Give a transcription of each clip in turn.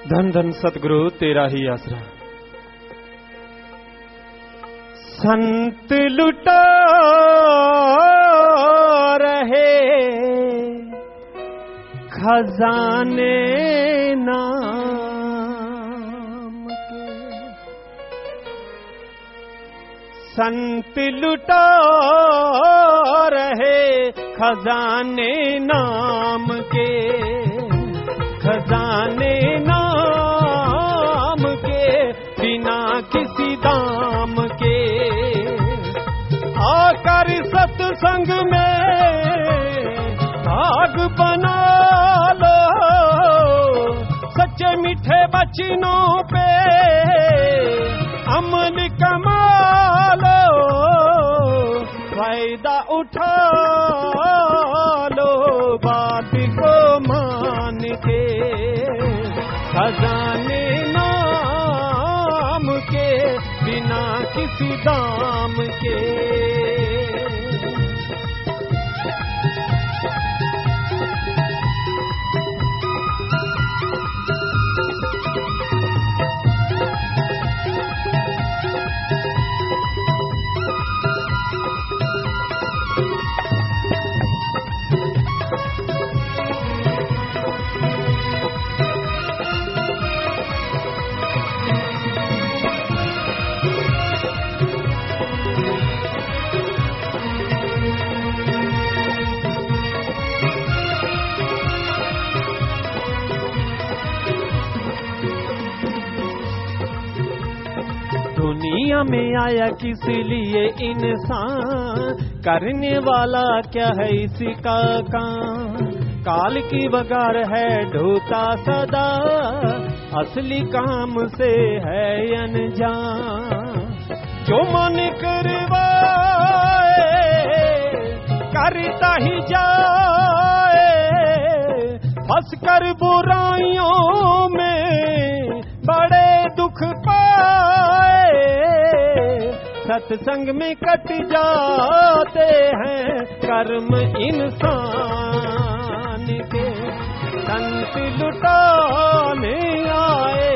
धन धन सतगुरु तेरा ही आसरा। संत लुटा रहे खजाने नाम के, संत लुटा रहे खजाने नाम के, खजाने नाम के बिना किसी दाम के। आकर सत्संग में भाग बना लो, सच्चे मीठे वचनों पे अमल कमा लो, फायदा उठा लो बात को मान के। खजाने नाम के बिना किसी दाम के। दुनिया में आया किस लिए इंसान, करने वाला क्या है इसका काम। काल की बगार है ढोता सदा, असली काम से है अनजान। जो मन करवाए करता ही जाए, फंस कर बुराइयों में बड़े दुख पाए। सत्संग में कट जाते हैं कर्म इंसान के। संत लुटाने आए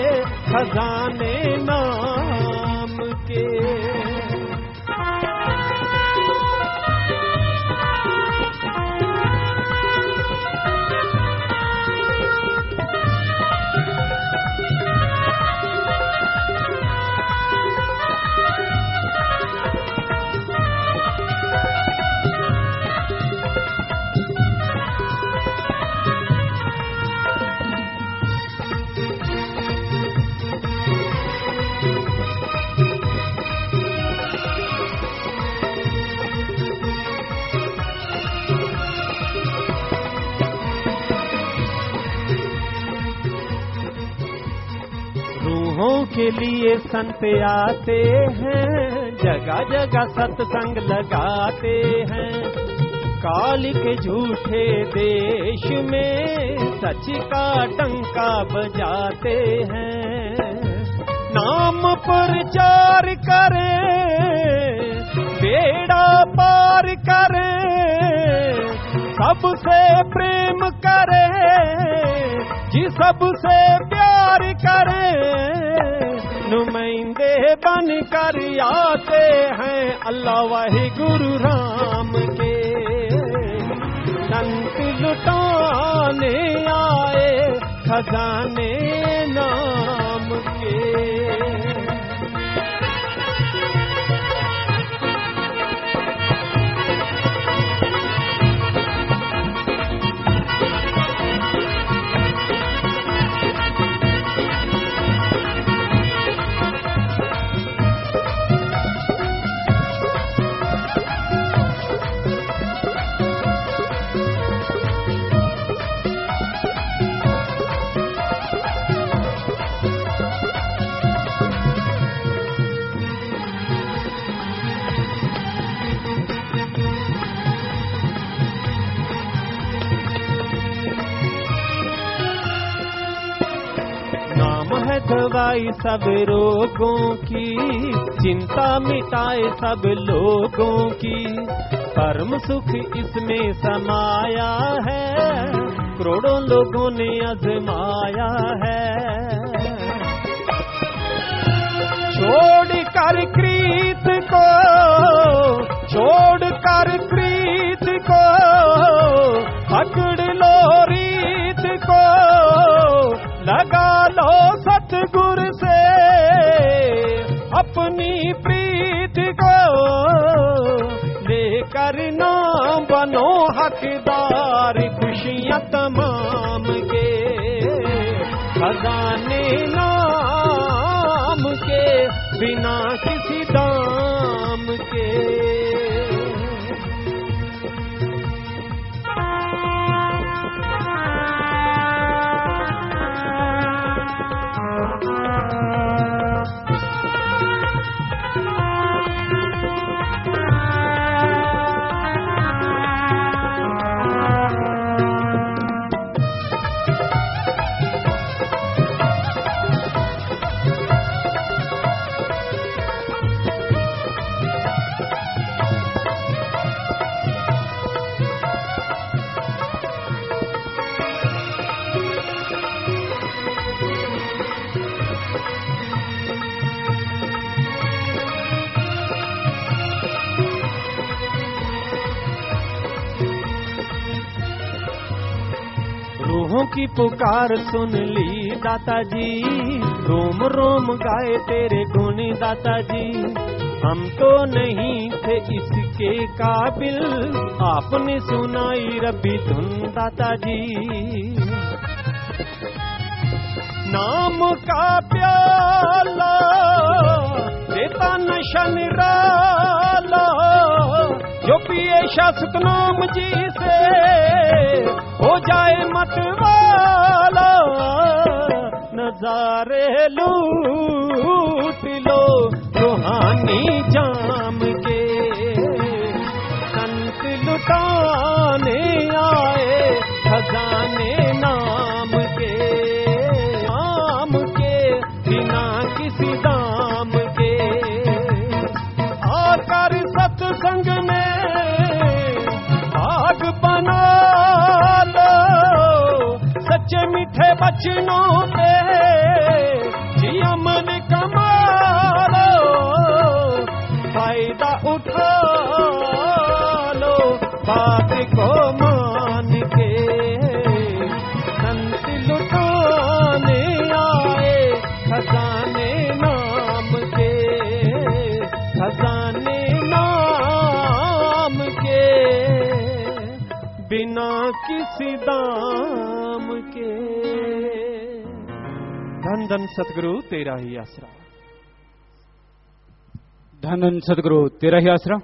खजाने नाम के। के लिए संत आते हैं, जगह जगह सत्संग लगाते हैं। काल के झूठे देश में सच का डंका बजाते हैं। नाम प्रचार करें बेड़ा पार करें, सबसे प्रेम करें जी सबसे प्यार करें। नुमाइंदे बन कर आते हैं अल्लाह वाहे गुरु राम के। संत लुटाने आए खजाने नाम के। दवाई सब रोगों की, चिंता मिटाए सब लोगों की। परम सुख इसमें समाया है, करोड़ों लोगों ने आजमाया है। लगा लो सतगुर से अपनी प्रीत को, लेकर नाम बनो हकदार खुशियां तमाम के, खजाने नाम के बिना किसी दाम के। रूहों की पुकार सुन ली दाता जी, रोम रोम गाए तेरे गुण दाता जी। हम तो नहीं थे इसके काबिल, आपने सुनाई रब्बी धुन दाता जी। नाम का प्याला देता नशा निराला, जो पिए शासक नाम जी से हो जाए मतवाला। नजारे लूट लो रूहानी जाम के, संत लुटाने आए खजाने नाम के, नाम के बिना किसी दाम के। आकर सत्संग में भाग बना लो, सच्चे मीठे बचनों पे जी अमन कमा लो। फायदा उठा लो बात को मान के, संत लुटाने आए खजाने नाम के, खजाने नाम के बिना किसी दाम के। धन धन सतगुरु तेरा ही आसरा, धन धन सतगुरु तेरा ही आसरा।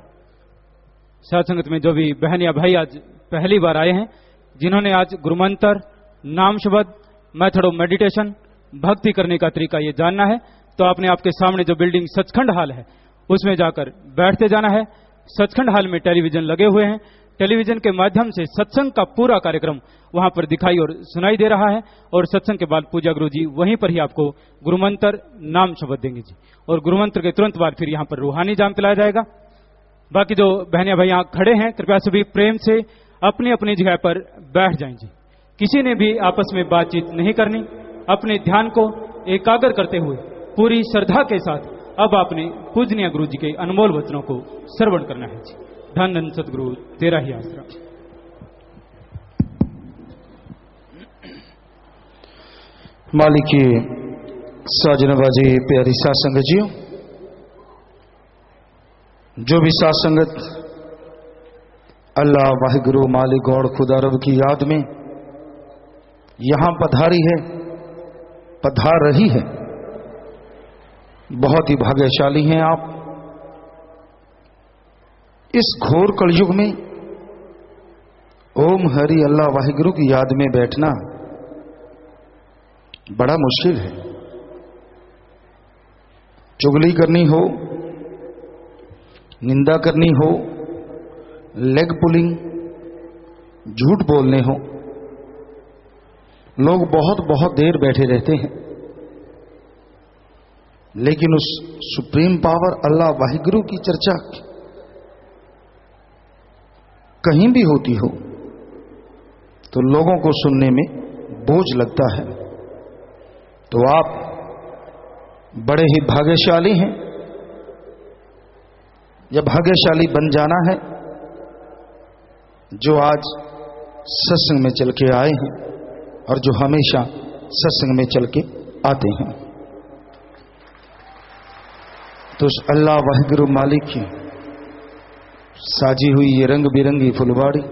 साथ संगत में जो भी बहन या भाई आज पहली बार आए हैं, जिन्होंने आज गुरुमंत्र, नाम शब्द, मेथड ऑफ मेडिटेशन, भक्ति करने का तरीका ये जानना है, तो आपने आपके सामने जो बिल्डिंग सचखंड हाल है उसमें जाकर बैठते जाना है। सचखंड हाल में टेलीविजन लगे हुए हैं, टेलीविजन के माध्यम से सत्संग का पूरा कार्यक्रम वहां पर दिखाई और सुनाई दे रहा है। और सत्संग के बाद पूजा गुरु जी वहीं पर ही आपको गुरुमंत्र, नाम शब्द देंगे जी, और गुरुमंत्र के तुरंत बाद फिर यहाँ पर रूहानी जाम पिलाया जाएगा। बाकी जो बहनिया भाई यहाँ खड़े हैं, कृपया सभी प्रेम से अपनी अपनी जगह पर बैठ जाएं जी। किसी ने भी आपस में बातचीत नहीं करनी, अपने ध्यान को एकाग्र करते हुए पूरी श्रद्धा के साथ अब आपने पूजनीय गुरु जी के अनमोल वचनों को श्रवण करना है जी। धन धन सतगुरु तेरा ही आसरा। मालिक की साजनबाजी प्यारी साथ संगत जियो, जो भी साथ संगत अल्लाह वाहिगुरु मालिक गौड़ खुदा रब की याद में यहां पधारी है, पधार रही है, बहुत ही भाग्यशाली हैं आप। इस घोर कलयुग में ओम हरि अल्लाह वाहिगुरु की याद में बैठना बड़ा मुश्किल है। चुगली करनी हो, निंदा करनी हो, लेग पुलिंग, झूठ बोलने हो, लोग बहुत बहुत देर बैठे रहते हैं। लेकिन उस सुप्रीम पावर अल्लाह वाहिगुरु की चर्चा कहीं भी होती हो तो लोगों को सुनने में बोझ लगता है। तो आप बड़े ही भाग्यशाली हैं। यह भाग्यशाली बन जाना है जो आज सत्संग में चल के आए हैं और जो हमेशा सत्संग में चल के आते हैं। तो उस अल्लाह वाहिगुरु मालिक की साजी हुई ये रंग बिरंगी फुलवाड़ी,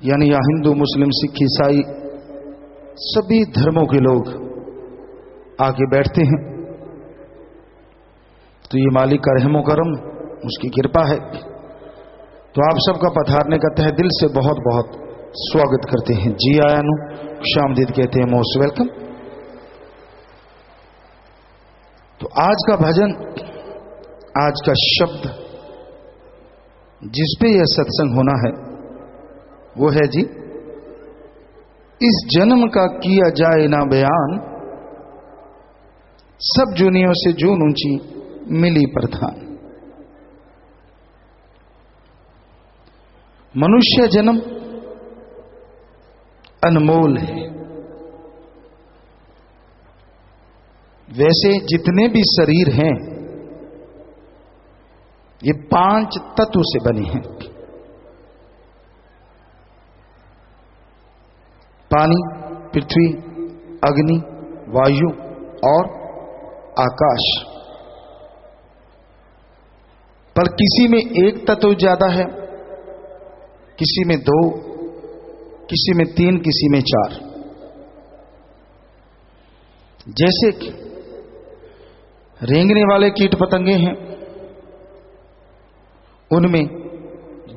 यानी यहाँ हिंदू मुस्लिम सिख ईसाई सभी धर्मों के लोग आके बैठते हैं। तो ये मालिक का रहमो करम, उसकी कृपा है। तो आप सबका पधारने का तहे दिल से बहुत बहुत स्वागत करते हैं। जी आया नु शामदीद कहते हैं, मोस्ट वेलकम। तो आज का भजन, आज का शब्द जिस पे यह सत्संग होना है वो है जी, इस जन्म का किया जाए ना बयान, सब जूनियों से जून ऊंची मिली प्रधान। मनुष्य जन्म अनमोल है। वैसे जितने भी शरीर हैं ये 5 तत्व से बने हैं। पानी, पृथ्वी, अग्नि, वायु और आकाश। पर किसी में एक तत्व ज्यादा है, किसी में 2, किसी में 3, किसी में 4। जैसे कि रेंगने वाले कीट पतंगे हैं, उनमें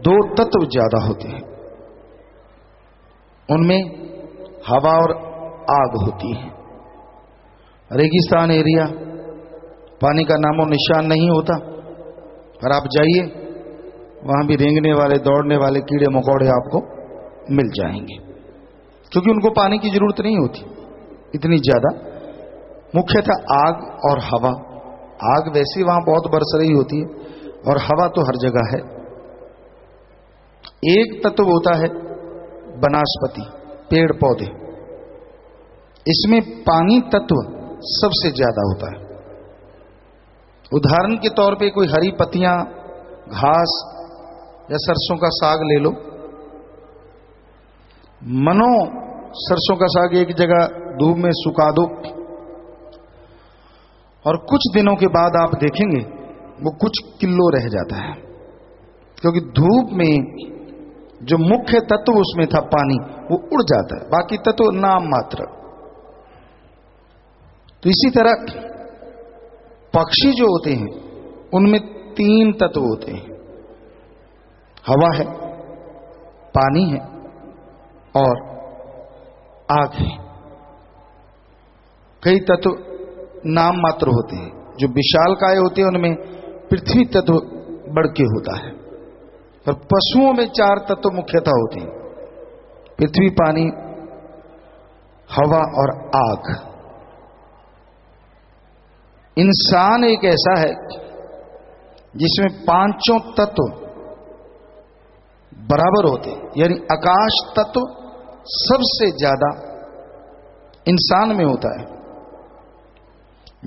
2 तत्व ज्यादा होते हैं। उनमें हवा और आग होती है। रेगिस्तान एरिया, पानी का नामो निशान नहीं होता, पर आप जाइए वहां भी रेंगने वाले, दौड़ने वाले कीड़े मकोड़े आपको मिल जाएंगे, क्योंकि उनको पानी की जरूरत नहीं होती इतनी ज्यादा। मुख्यतः आग और हवा। आग वैसे वहां बहुत बरस रही होती है और हवा तो हर जगह है। एक तत्व होता है वनस्पति, पेड़ पौधे। इसमें पानी तत्व सबसे ज्यादा होता है। उदाहरण के तौर पे कोई हरी पत्तियां, घास या सरसों का साग ले लो। मनो सरसों का साग एक जगह धूप में सुखा दो और कुछ दिनों के बाद आप देखेंगे वो कुछ किलो रह जाता है, क्योंकि धूप में जो मुख्य तत्व उसमें था पानी, वो उड़ जाता है, बाकी तत्व नाम मात्र। तो इसी तरह पक्षी जो होते हैं उनमें 3 तत्व होते हैं। हवा है, पानी है और आग है। कई तत्व नाम मात्र होते हैं। जो विशालकाय होते हैं उनमें पृथ्वी तत्व बढ़ के होता है। और पशुओं में 4 तत्व मुख्यतः होते हैं: पृथ्वी, पानी, हवा और आग। इंसान एक ऐसा है जिसमें 5 तत्व बराबर होते हैं, यानी आकाश तत्व सबसे ज्यादा इंसान में होता है,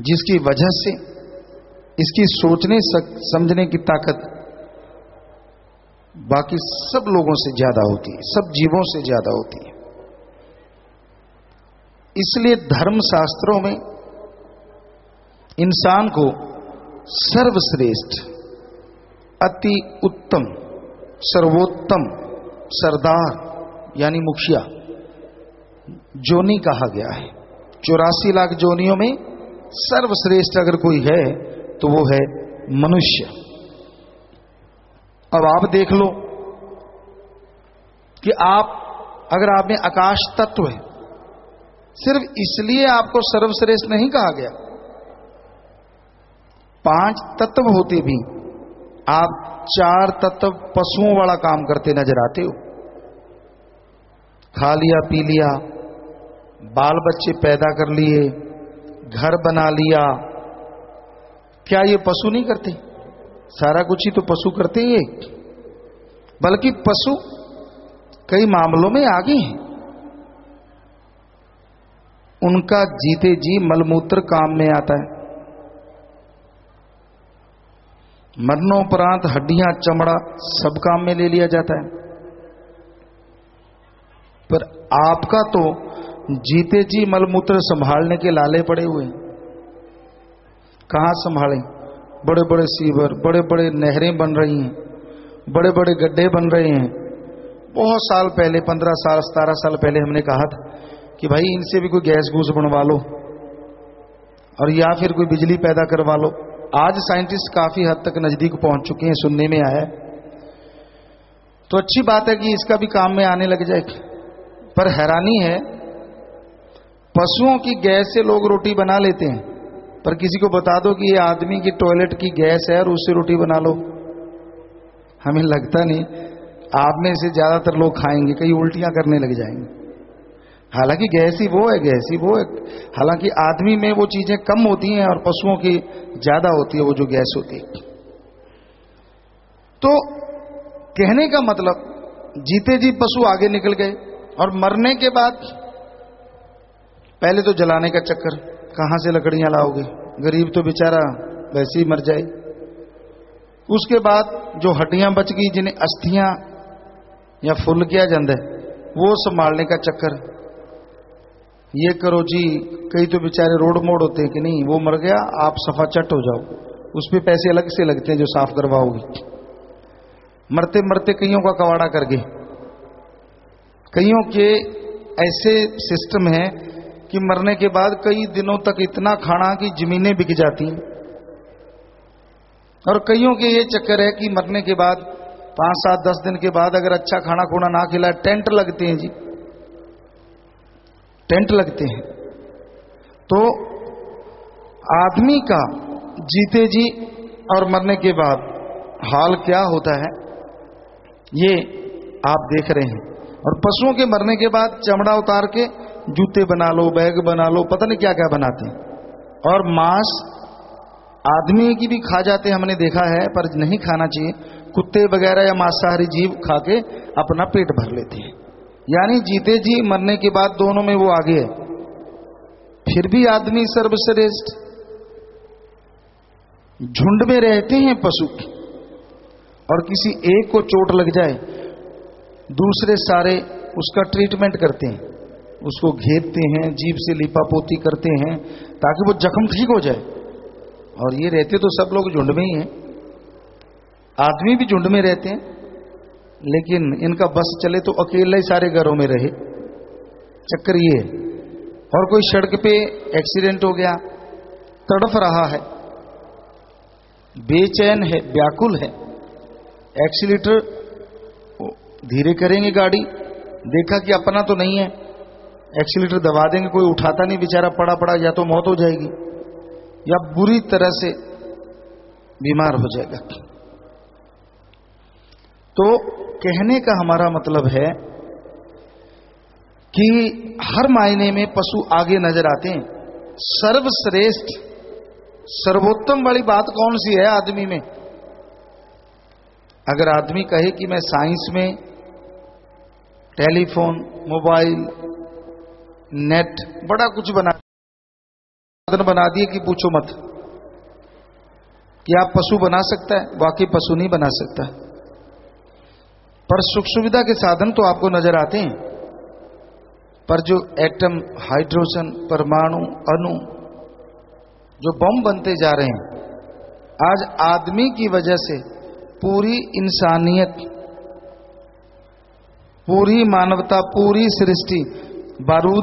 जिसकी वजह से इसकी सोचने समझने की ताकत बाकी सब लोगों से ज्यादा होती है, सब जीवों से ज्यादा होती है। इसलिए धर्म शास्त्रों में इंसान को सर्वश्रेष्ठ, अति उत्तम, सर्वोत्तम, सरदार यानी मुखिया जोनी कहा गया है। 84 लाख जोनियों में सर्वश्रेष्ठ अगर कोई है तो वो है मनुष्य। अब आप देख लो कि अगर आप में आकाश तत्व है, सिर्फ इसलिए आपको सर्वश्रेष्ठ नहीं कहा गया। 5 तत्व होते भी आप 4 तत्व पशुओं वाला काम करते नजर आते हो। खा लिया, पी लिया, बाल बच्चे पैदा कर लिए, घर बना लिया, क्या ये पशु नहीं करते? सारा कुछ ही तो पशु करते ही। बल्कि पशु कई मामलों में आगे हैं। उनका जीते जी मलमूत्र काम में आता है। मरणोपरांत हड्डियां, चमड़ा सब काम में ले लिया जाता है। पर आपका तो जीते जी मलमूत्र संभालने के लाले पड़े हुए हैं। कहां संभालें? बड़े बड़े सीवर, बड़े बड़े नहरें बन रही हैं, बड़े बड़े गड्ढे बन रहे हैं। बहुत साल पहले, 15 साल 17 साल पहले हमने कहा था कि भाई इनसे भी कोई गैस गूस बनवा लो और या फिर कोई बिजली पैदा करवा लो। आज साइंटिस्ट काफी हद तक नजदीक पहुंच चुके हैं, सुनने में आया। तो अच्छी बात है कि इसका भी काम में आने लग जाए। पर हैरानी है, पशुओं की गैस से लोग रोटी बना लेते हैं, पर किसी को बता दो कि ये आदमी की टॉयलेट की गैस है और उससे रोटी बना लो, हमें लगता नहीं आप में से ज्यादातर लोग खाएंगे, कई उल्टियां करने लग जाएंगे। हालांकि गैस ही वो है, गैस ही वो है। हालांकि आदमी में वो चीजें कम होती हैं और पशुओं की ज्यादा होती है, वो जो गैस होती है। तो कहने का मतलब, जीते जी पशु आगे निकल गए और मरने के बाद पहले तो जलाने का चक्कर, कहां से लकड़ियां लाओगे, गरीब तो बेचारा वैसे ही मर जाए। उसके बाद जो हड्डियां बच गई, जिन्हें अस्थियां या फुल किया जाता है, वो संभालने का चक्कर। ये करो जी, कई तो बेचारे रोड मोड़ होते हैं कि नहीं, वो मर गया आप सफा चट हो जाओ, उस पे पैसे अलग से लगते हैं जो साफ करवाओगे। मरते मरते कईयों का कवाड़ा कर गए। कईयों के ऐसे सिस्टम है कि मरने के बाद कई दिनों तक इतना खाना कि जमीनें बिक जाती हैं। और कईयों के ये चक्कर है कि मरने के बाद 5, 7, 10 दिन के बाद अगर अच्छा खाना खुना ना खिलाए, टेंट लगते हैं जी, टेंट लगते हैं। तो आदमी का जीते जी और मरने के बाद हाल क्या होता है, ये आप देख रहे हैं। और पशुओं के मरने के बाद चमड़ा उतार के जूते बना लो, बैग बना लो, पता नहीं क्या क्या बनाते हैं। और मांस आदमी की भी खा जाते हैं, हमने देखा है, पर नहीं खाना चाहिए। कुत्ते वगैरह या मांसाहारी जीव खा के अपना पेट भर लेते हैं। यानी जीते जी मरने के बाद दोनों में वो आगे है। फिर भी आदमी सर्वश्रेष्ठ। झुंड में रहते हैं पशु, और किसी एक को चोट लग जाए, दूसरे सारे उसका ट्रीटमेंट करते हैं, उसको घेरते हैं, जीभ से लिपापोती करते हैं ताकि वो जख्म ठीक हो जाए। और ये रहते तो सब लोग झुंड में ही हैं, आदमी भी झुंड में रहते हैं, लेकिन इनका बस चले तो अकेले ही सारे घरों में रहे। चक्कर ये है। और कोई सड़क पे एक्सीडेंट हो गया, तड़फ रहा है, बेचैन है, व्याकुल है, एक्सीलेटर धीरे करेंगे गाड़ी, देखा कि अपना तो नहीं है, एक्सीलेटर दबा देंगे, कोई उठाता नहीं, बेचारा पड़ा पड़ा, या तो मौत हो जाएगी या बुरी तरह से बीमार हो जाएगा। तो कहने का हमारा मतलब है कि हर मायने में पशु आगे नजर आते हैं। सर्वश्रेष्ठ, सर्वोत्तम वाली बात कौन सी है आदमी में? अगर आदमी कहे कि मैं साइंस में टेलीफोन, मोबाइल, नेट, बड़ा कुछ बना दिए कि पूछो मत, कि आप पशु बना सकता है, वाकई पशु नहीं बना सकता। पर सुख सुविधा के साधन तो आपको नजर आते हैं, पर जो एटम, हाइड्रोजन, परमाणु, अणु, जो बम बनते जा रहे हैं, आज आदमी की वजह से पूरी इंसानियत, पूरी मानवता, पूरी सृष्टि बारूद